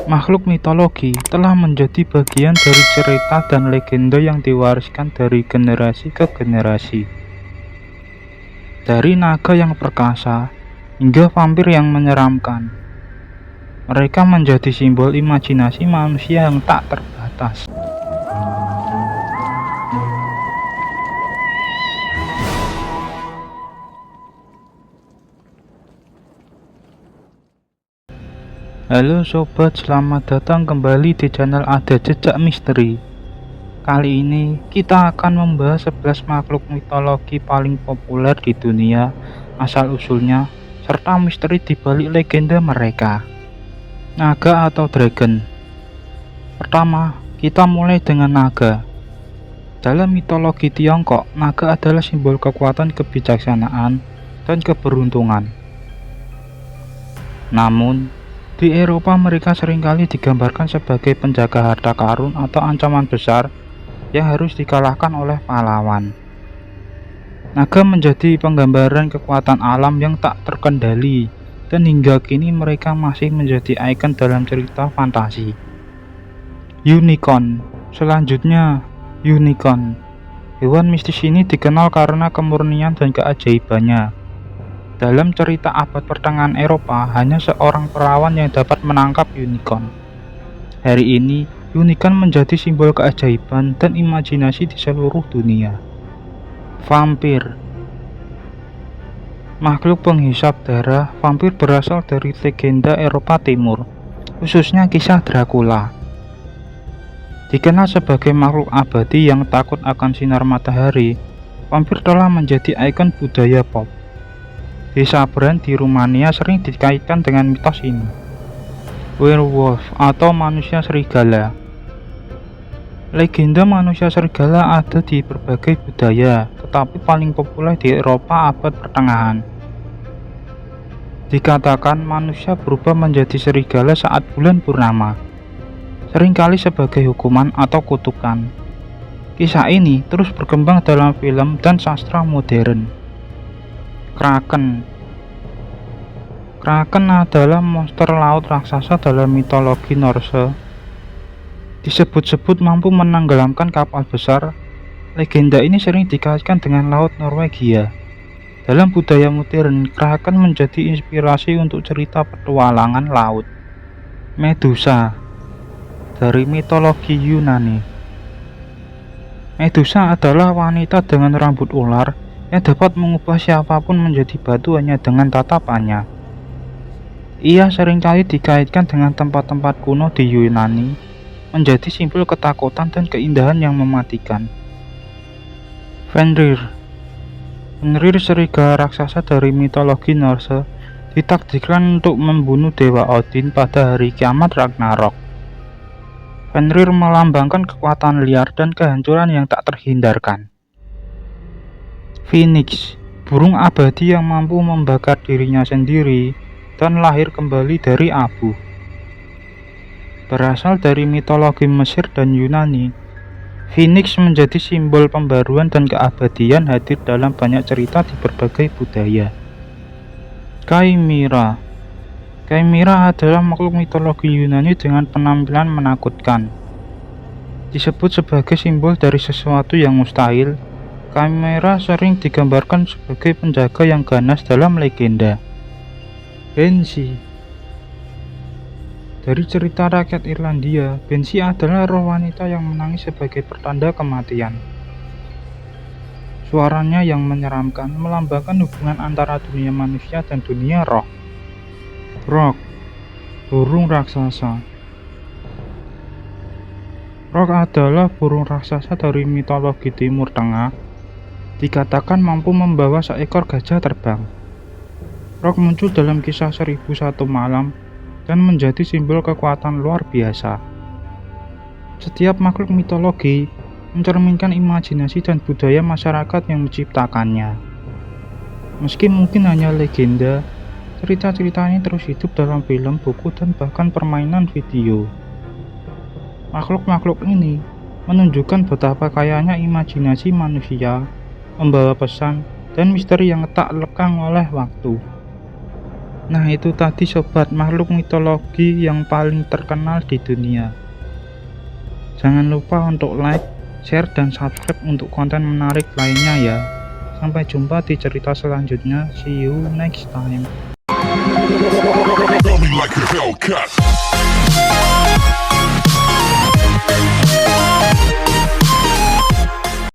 Makhluk mitologi telah menjadi bagian dari cerita dan legenda yang diwariskan dari generasi ke generasi. Dari naga yang perkasa hingga vampir yang menyeramkan, mereka menjadi simbol imajinasi manusia yang tak terbatas. Halo sobat, selamat datang kembali di channel Ada Jejak Misteri. Kali ini kita akan membahas 11 makhluk mitologi paling populer di dunia, asal-usulnya, serta misteri di balik legenda mereka. Naga atau dragon. Pertama, kita mulai dengan naga. Dalam mitologi Tiongkok, naga adalah simbol kekuatan, kebijaksanaan, dan keberuntungan. Namun, di Eropa mereka seringkali digambarkan sebagai penjaga harta karun atau ancaman besar yang harus dikalahkan oleh pahlawan. Naga menjadi penggambaran kekuatan alam yang tak terkendali, dan hingga kini mereka masih menjadi ikon dalam cerita fantasi. Unicorn. Selanjutnya, unicorn. Hewan mistis ini dikenal karena kemurnian dan keajaibannya. Dalam cerita abad pertengahan Eropa, hanya seorang perawan yang dapat menangkap unicorn. Hari ini, unicorn menjadi simbol keajaiban dan imajinasi di seluruh dunia. Vampir. Makhluk penghisap darah, vampir berasal dari legenda Eropa Timur, khususnya kisah Dracula. Dikenal sebagai makhluk abadi yang takut akan sinar matahari, vampir telah menjadi ikon budaya pop. Desa Bran di Rumania sering dikaitkan dengan mitos ini. Werewolf atau manusia serigala. Legenda manusia serigala ada di berbagai budaya, tetapi paling populer di Eropa abad pertengahan. Dikatakan manusia berubah menjadi serigala saat bulan purnama, seringkali sebagai hukuman atau kutukan. Kisah ini terus berkembang dalam film dan sastra modern. Kraken. Kraken adalah monster laut raksasa dalam mitologi Norse. Disebut-sebut mampu menenggelamkan kapal besar. Legenda ini sering dikaitkan dengan laut Norwegia. Dalam budaya modern, Kraken menjadi inspirasi untuk cerita petualangan laut. Medusa. Dari mitologi Yunani, Medusa adalah wanita dengan rambut ular yang dapat mengubah siapapun menjadi batu hanya dengan tatapannya. Ia seringkali dikaitkan dengan tempat-tempat kuno di Yunani, menjadi simbol ketakutan dan keindahan yang mematikan. Fenrir. Fenrir serigala raksasa dari mitologi Norse, ditakdirkan untuk membunuh Dewa Odin pada hari kiamat Ragnarok. Fenrir melambangkan kekuatan liar dan kehancuran yang tak terhindarkan. Phoenix, burung abadi yang mampu membakar dirinya sendiri dan lahir kembali dari abu. Berasal dari mitologi Mesir dan Yunani, Phoenix menjadi simbol pembaruan dan keabadian, hadir dalam banyak cerita di berbagai budaya. Chimera. Chimera adalah makhluk mitologi Yunani dengan penampilan menakutkan. Disebut sebagai simbol dari sesuatu yang mustahil, Chimera sering digambarkan sebagai penjaga yang ganas dalam legenda. Banshee. Dari cerita rakyat Irlandia, Banshee adalah roh wanita yang menangis sebagai pertanda kematian. Suaranya yang menyeramkan melambangkan hubungan antara dunia manusia dan dunia roh. Roc, burung raksasa. Roc adalah burung raksasa dari mitologi Timur Tengah. Dikatakan mampu membawa seekor gajah terbang. Roc muncul dalam kisah 1001 Malam dan menjadi simbol kekuatan luar biasa. Setiap makhluk mitologi mencerminkan imajinasi dan budaya masyarakat yang menciptakannya. Meski mungkin hanya legenda, cerita-cerita ini terus hidup dalam film, buku, dan bahkan permainan video. Makhluk-makhluk ini menunjukkan betapa kayanya imajinasi manusia, membawa pesan dan misteri yang tak lekang oleh waktu. Nah, itu tadi sobat, makhluk mitologi yang paling terkenal di dunia. Jangan lupa untuk like, share, dan subscribe untuk konten menarik lainnya ya. Sampai jumpa di cerita selanjutnya. See you next time.